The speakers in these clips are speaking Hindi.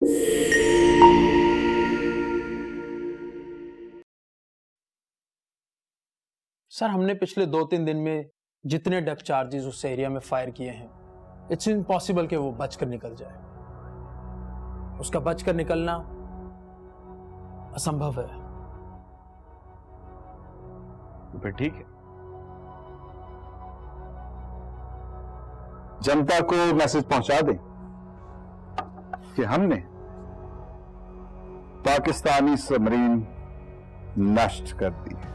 सर, हमने पिछले 2-3 दिन में जितने डेप्थ चार्जेस उस एरिया में फायर किए हैं, इट्स इम्पॉसिबल कि वो बचकर निकल जाए। उसका बचकर निकलना असंभव है। फिर ठीक है, जनता को मैसेज पहुंचा दें कि हमने पाकिस्तानी सबमरीन नष्ट कर दी है।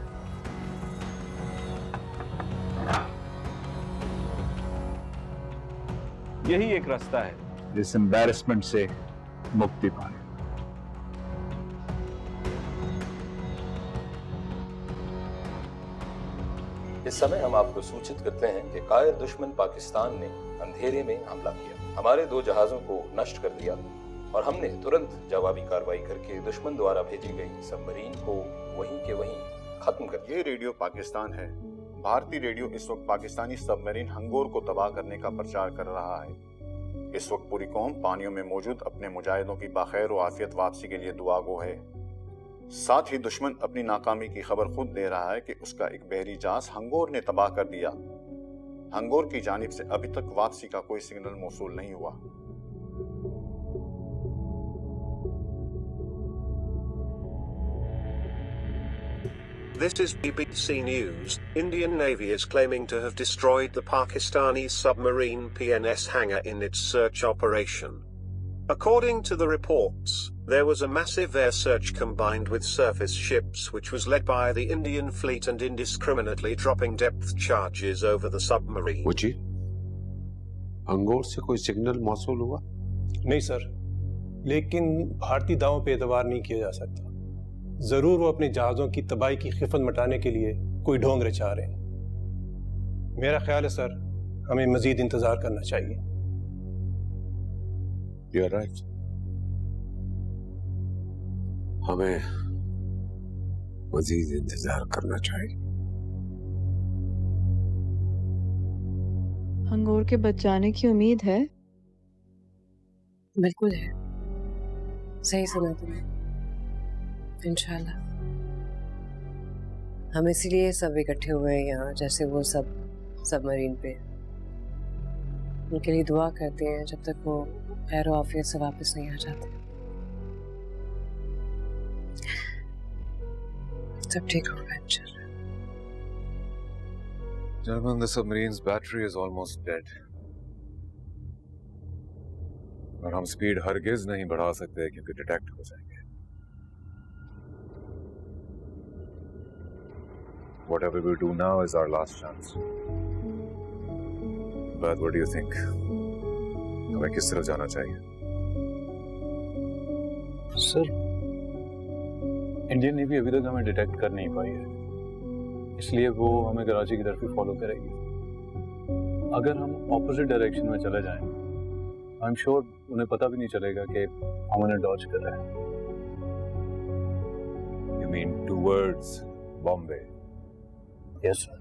यही एक रास्ता है इस एम्बैरेसमेंट से मुक्ति पाने। इस समय हम आपको सूचित करते हैं कि कायर दुश्मन पाकिस्तान ने अंधेरे में हमला किया, हमारे 2 जहाजों को नष्ट कर दिया और हमने तुरंत जवाबी कार्रवाई करके दुश्मन द्वारा भेजी गई सबमरीन को वहीं के वहीं खत्म कर दिया। ये रेडियो पाकिस्तान है। भारतीय रेडियो इस वक्त पाकिस्तानी सबमरीन हंगोर को तबाह करने का प्रचार कर रहा है। इस वक्त पूरी कौम पानियों में मौजूद अपने मुजाहिदों की बाखैर व आफियत वापसी के लिए दुआ गो है। साथ ही दुश्मन अपनी नाकामी की खबर खुद दे रहा है कि उसका एक बहरी जहाज हंगोर ने तबाह कर दिया। हंगोर की जानिब से अभी तक वापसी का कोई सिग्नल मौसूल नहीं हुआ। This is BBC News. Indian Navy is claiming to have destroyed the Pakistani submarine PNS hangar in its search operation. According to the reports, there was a massive air search combined with surface ships which was led by the Indian fleet and indiscriminately dropping depth charges over the submarine. मुझे हंगोर से कोई सिग्नल मौसूल हुआ? नहीं सर, लेकिन भारतीय दावों पे एतबार नहीं किया जा सकता। जरूर वो अपने जहाजों की तबाही की खिफत मटाने के लिए कोई ढोंग रचा रहे हैं। मेरा ख्याल है सर, हमें मजीद इंतजार करना चाहिए। You're right. हमें मजीद इंतजार करना चाहिए। हंगोर के बच जाने की उम्मीद है? बिल्कुल है, सही सुना तुमने। इंशाल्लाह। हम इसीलिए सब इकट्ठे हुए हैं यहाँ, जैसे वो सब सबमरीन पे। उनके लिए दुआ करते हैं जब तक वो खैर आफियत से वापस नहीं आ जाते। सब ठीक होगा इंशाल्लाह। Gentlemen, the submarine's battery is almost dead. और हम स्पीड हरगिज नहीं बढ़ा सकते क्योंकि डिटेक्ट हो जाएंगे। Whatever we do now is our last chance. But what do you think? हमें किस तरफ जाना चाहिए? सर, इंडियन नेवी अभी तक हमें डिटेक्ट कर नहीं पाई है, इसलिए वो हमें कराची की तरफ ही फॉलो करेगी। अगर हम ऑपोजिट डायरेक्शन में चले जाएं, आई एम श्योर उन्हें पता भी नहीं चलेगा कि हम उन्हें डॉज कर रहे हैं। You mean towards Bombay? Yes, sir.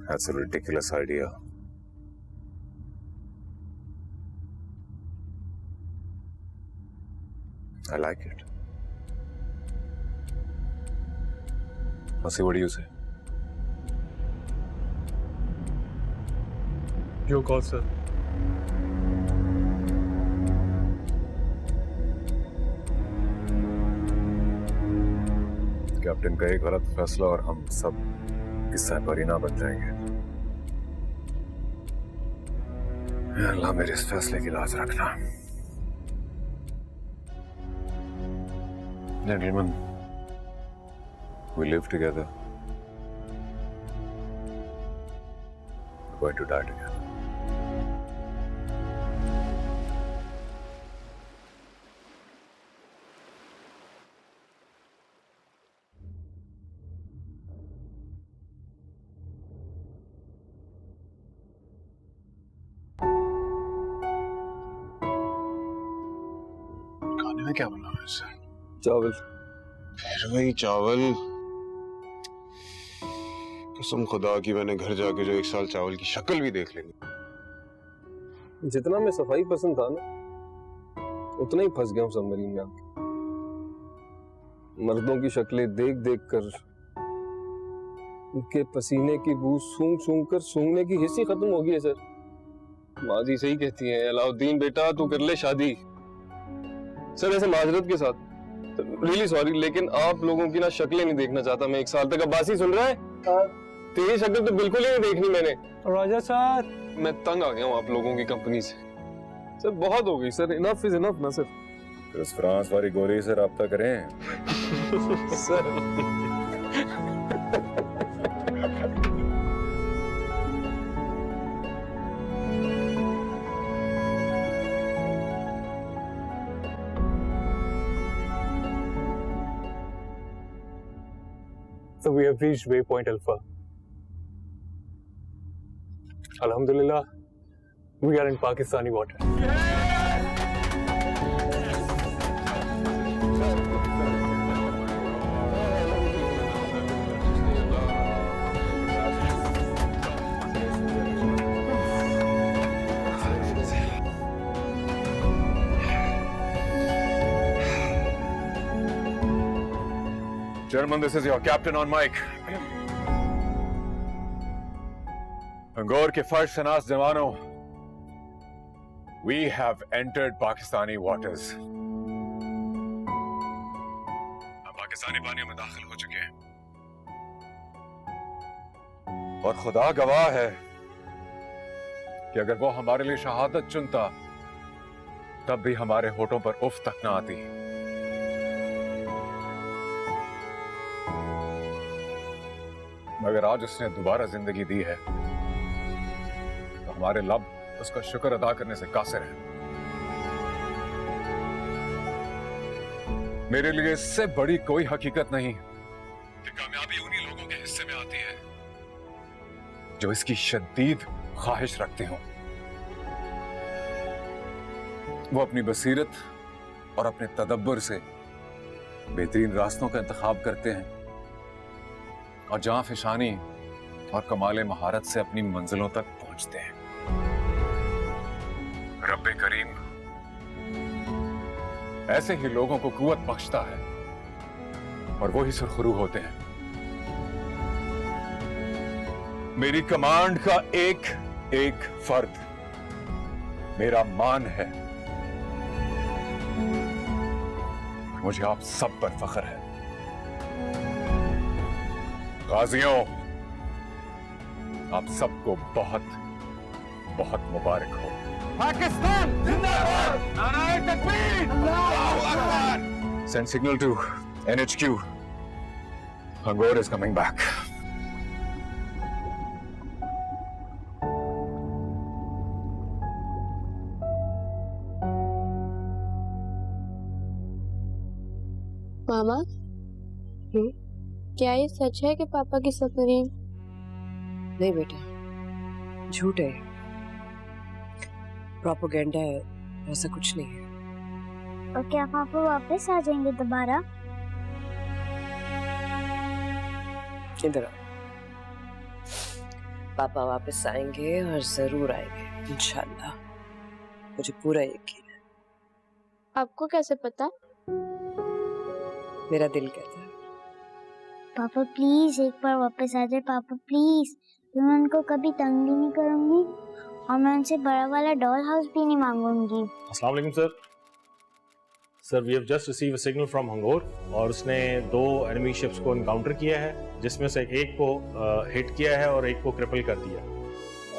That's a ridiculous idea. I like it. Masi, what do you say? Your call, sir. Captain का एक गलत फैसला और हम सब इस सहपरी ना बन जाएंगे। अल्लाह मेरे इस फैसले की लाज रखना। Gentlemen, we live together. We're going to die together. खाने में क्या बना है सर? चावल। फिर वही चावल। कसम खुदा की मैंने घर जाके जो 1 साल चावल की शक्ल भी देख लेंगे। जितना मैं सफाई पसंद था ना, उतना ही फंस गया हूँ सबमरीन में आके। मर्दों की शक्लें देख देख कर, उनके पसीने की बू सूंघ सूंघ कर सूंघने की हिस्सी खत्म हो गई है सर। माजी सही कहती है, अलाउद्दीन बेटा तू कर ले शादी। सर ऐसे माजरत के साथ, रियली सॉरी, लेकिन आप लोगों की ना शक्लें नहीं देखना चाहता मैं 1 साल तक। अब्बासी सुन रहा है? तेरी शक्ल तो बिल्कुल ही नहीं देखनी मैंने। राजा सर, मैं तंग आ गया हूँ आप लोगों की कंपनी से। सर बहुत हो गई सर, इनफ इज इनफ ना सर। उस फ्रांस वाली गोरी से राब्ता करें sir. So we have reached waypoint Alpha. Alhamdulillah, we are in Pakistani water. Gentlemen, this is your captain on mic. Angor ke farsh shanas जवानों, we have entered Pakistani waters. हम पाकिस्तानी पानियों में दाखिल हो चुके हैं और खुदा गवाह है कि अगर वो हमारे लिए शहादत चुनता तब भी हमारे होठों पर उफ तक ना आती। मगर आज उसने दोबारा जिंदगी दी है तो हमारे लब उसका शुक्र अदा करने से कासिर है। मेरे लिए इससे बड़ी कोई हकीकत नहीं कि कामयाबी उन्हीं लोगों के हिस्से में आती है जो इसकी शदीद ख्वाहिश रखते हो। वो अपनी बसीरत और अपने तदब्बर से बेहतरीन रास्तों का इंतखाब करते हैं और जां फिशानी और कमाले महारत से अपनी मंजिलों तक पहुंचते हैं। रब्बे करीम ऐसे ही लोगों को कुव्वत बख्शता है और वो ही सुरखरू होते हैं। मेरी कमांड का एक एक फर्द मेरा मान है। मुझे आप सब पर फख्र है। गाजियों, आप सबको बहुत बहुत मुबारक हो। पाकिस्तान जिंदाबाद! नाराए तकबीर! Allahu Akbar! Send signal to NHQ. Angor is coming back. मामा, क्या ये सच है कि पापा की सबमरीन? नहीं बेटा, झूठ है, प्रोपेगेंडा है, ऐसा कुछ नहीं है। और क्या पापा वापस आ जाएंगे दोबारा? इधर आओ। पापा वापस आएंगे और जरूर आएंगे इंशाल्लाह, मुझे पूरा यकीन है। आपको कैसे पता? मेरा दिल कहता है। पापा प्लीज एक बार वापस आ जाए पापा प्लीज। मैं उनको कभी तंग भी नहीं करूंगी और मैं उनसे बड़ा वाला डॉल हाउस भी नहीं मांगूंगी। अस्सलाम वालेकुम sir. Sir we have just receive a signal from Hangor और उसने 2 एनिमी शिप्स को एनकाउंटर किया है, जिसमें से एक को हिट किया है और एक को क्रिपल कर दिया।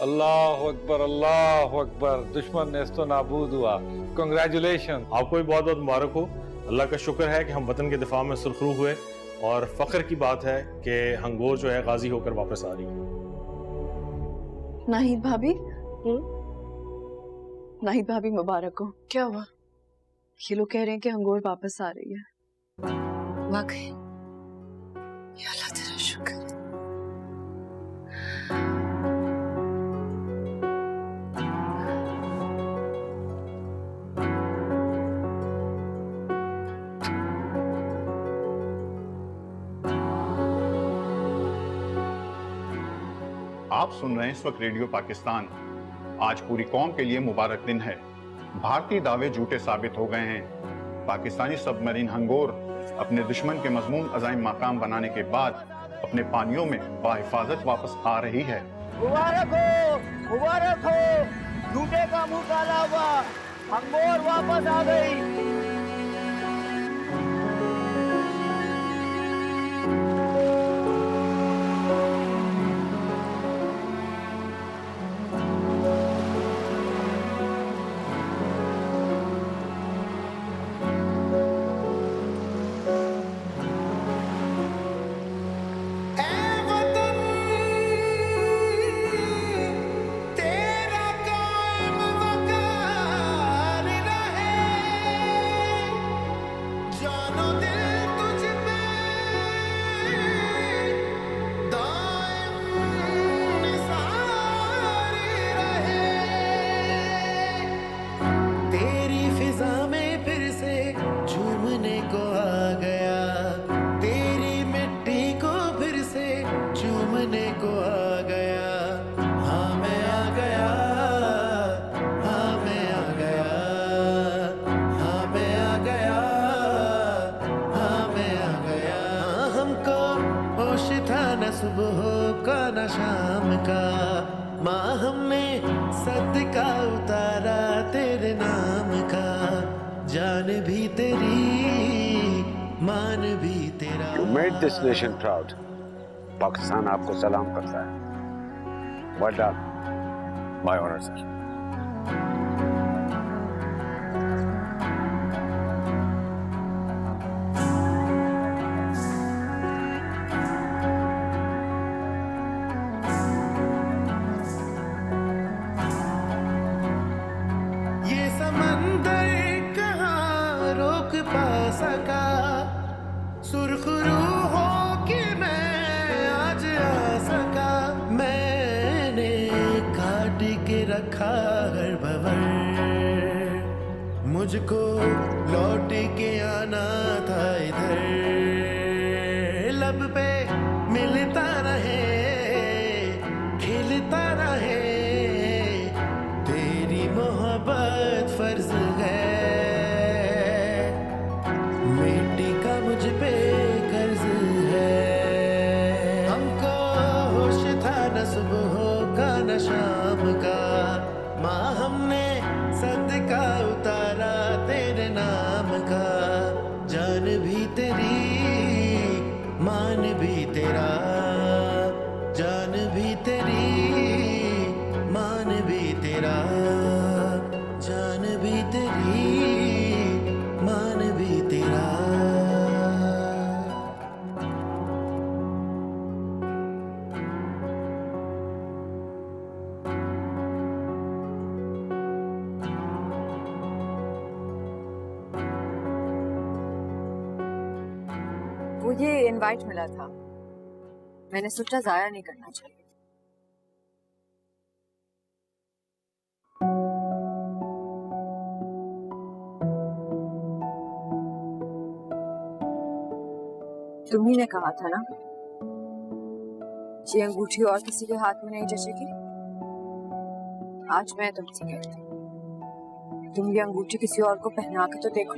अल्लाह अकबर, अल्लाह अकबर। दुश्मन नेस्तो नाबूद हुआ। कांग्रेचुलेशन। आपको भी बहुत बहुत मुबारक हो। अल्लाह का शुक्र है कि हम वतन के दिफा में सुरखरू हुए और फख्र की बात है कि हंगोर जो है गाजी होकर वापस आ रही है। नाहिद भाभी, नाहिद भाभी मुबारक हो। क्या हुआ? ये लोग कह रहे हैं कि हंगोर वापस आ रही है। वाकई? या अल्लाह तेरा शुक्र। आप सुन रहे हैं इस वक्त रेडियो पाकिस्तान। आज पूरी कौम के लिए मुबारक दिन है। भारतीय दावे झूठे साबित हो गए हैं। पाकिस्तानी सबमरीन हंगोर अपने दुश्मन के मजमूम अज़ाइम मकाम बनाने के बाद अपने पानियों में बाहिफाजत वापस आ रही है। मुबारक हो, झूठे का मुंह काला हुआ, हंगोर वापस आ गई। सुबह का न शाम का, माँ हमने सदका उतारा तेरे नाम का। जान भी तेरी, मान भी तेरा। You made this nation proud. Pakistan आपको सलाम करता है। Well done. My honor, sir. सका सुरखरू हो कि मैं आज आ सका। मैंने काट के रखा हर भवर, मुझको लौट के आना था इधर। लब पे मिलता रहे, खिलता रहे, तेरी मोहब्बत फर्ज है। बेटी का मुझ पे कर्ज है। हमको होश था न सुबह का न शाम का, माँ हमने सदका उतारा तेरे नाम का। जान भी तेरी, मान भी तेरा। जान भी तेरी, मान भी तेरा। जान भी तेरी, मान भी तेरा। वो ये इनवाइट मिला था, मैंने सोचा जाया नहीं करना चाहिए। तुम ही ने कहा था ना, ये अंगूठी और किसी के हाथ में नहीं जचेगी। आज मैं तुमसे कहती हूँ, तुम ये अंगूठी किसी और को पहना के तो देखो।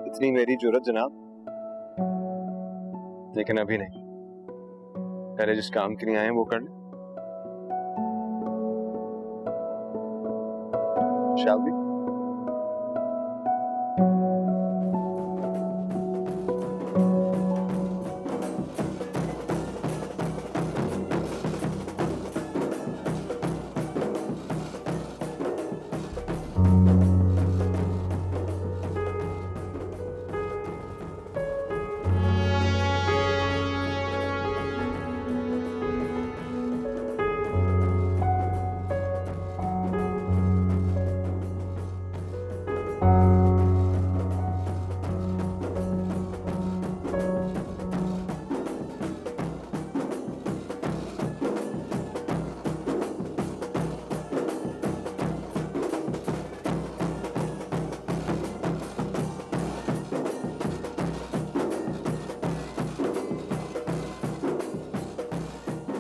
इतनी मेरी जुर्रत जनाब, लेकिन अभी नहीं। पहले जिस काम के लिए आए हैं वो कर लें। Shall we?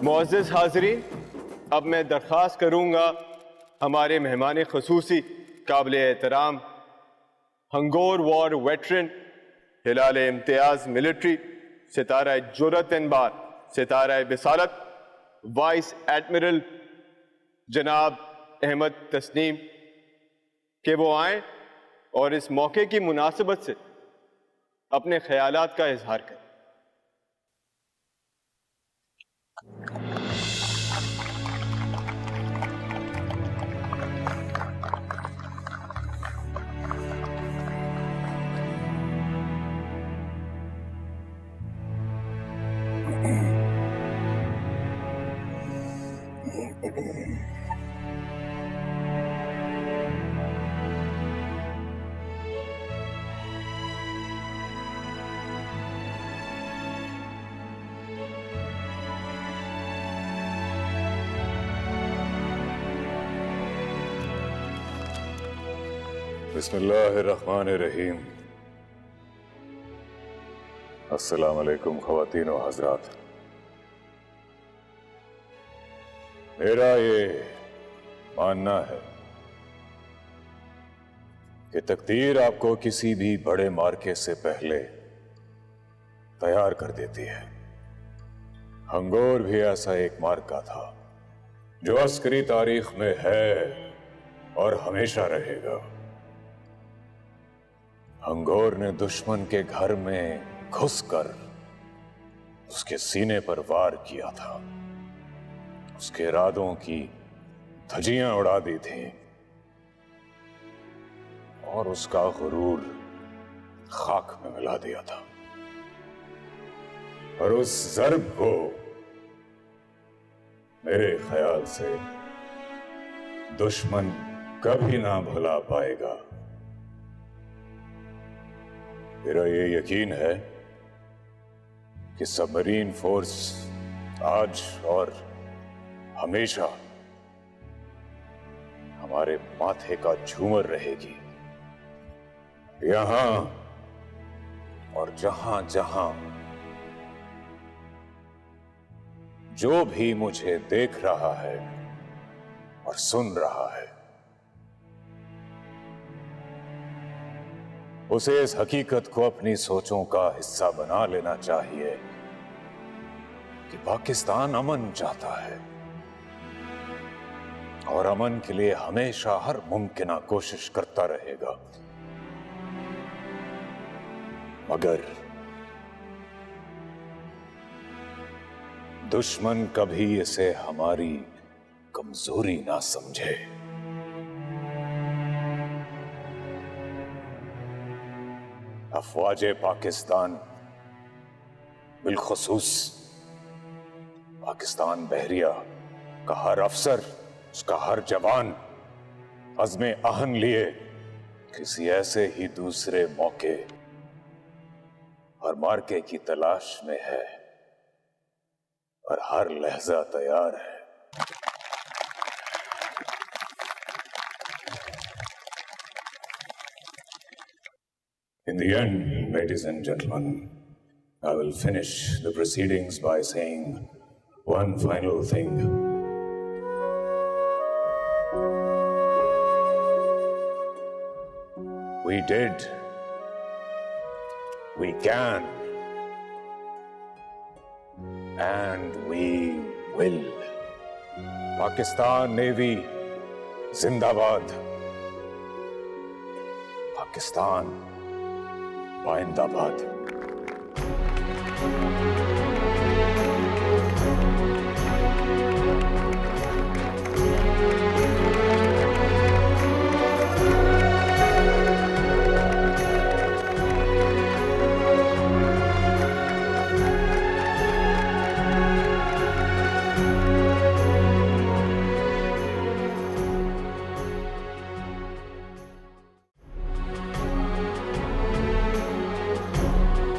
मुअज़्ज़िज़ हाज़रीन, अब मैं दरख्वास्त करूंगा हमारे मेहमान खसूसी काबिल एहतराम हंगोर वॉर वेटरन हिलाल इम्तियाज मिलिट्री सितारा जुर्रत अनबार सितारा बिसालत वाइस एडमिरल जनाब अहमद तस्नीम के वो आए और इस मौके की मुनासिबत से अपने ख्यालात का इजहार करें। बिस्मिल्लाहिर्रहमानिर्रहीम। अस्सलाम वालेकुम ख़वातीन व हज़रात। मेरा ये मानना है कि तकदीर आपको किसी भी बड़े मार्के से पहले तैयार कर देती है। हंगोर भी ऐसा एक मार्का था जो अस्करी तारीख में है और हमेशा रहेगा। हंगोर ने दुश्मन के घर में घुसकर उसके सीने पर वार किया था, उसके इरादों की धज्जियां उड़ा दी थी और उसका गुरूर खाक में मिला दिया था। और उस ज़र्ब को मेरे ख्याल से दुश्मन कभी ना भुला पाएगा। मेरा ये यकीन है कि सबमरीन फोर्स आज और हमेशा हमारे माथे का झूमर रहेगी। यहां और जहां जहां जो भी मुझे देख रहा है और सुन रहा है, उसे इस हकीकत को अपनी सोचों का हिस्सा बना लेना चाहिए कि पाकिस्तान अमन चाहता है और अमन के लिए हमेशा हर मुमकिन कोशिश करता रहेगा। मगर दुश्मन कभी इसे हमारी कमजोरी ना समझे। अफवाज पाकिस्तान, बिलखुसूस पाकिस्तान बहरिया का हर अफसर, उसका हर जवान अज़्मे आहन लिए किसी ऐसे ही दूसरे मौके और मार्के की तलाश में है और हर लहजा तैयार है। In the end, ladies and gentlemen, I will finish the proceedings by saying one final thing. We did, we can, and we will. Pakistan Navy, Zindabad. Pakistan Zindabad.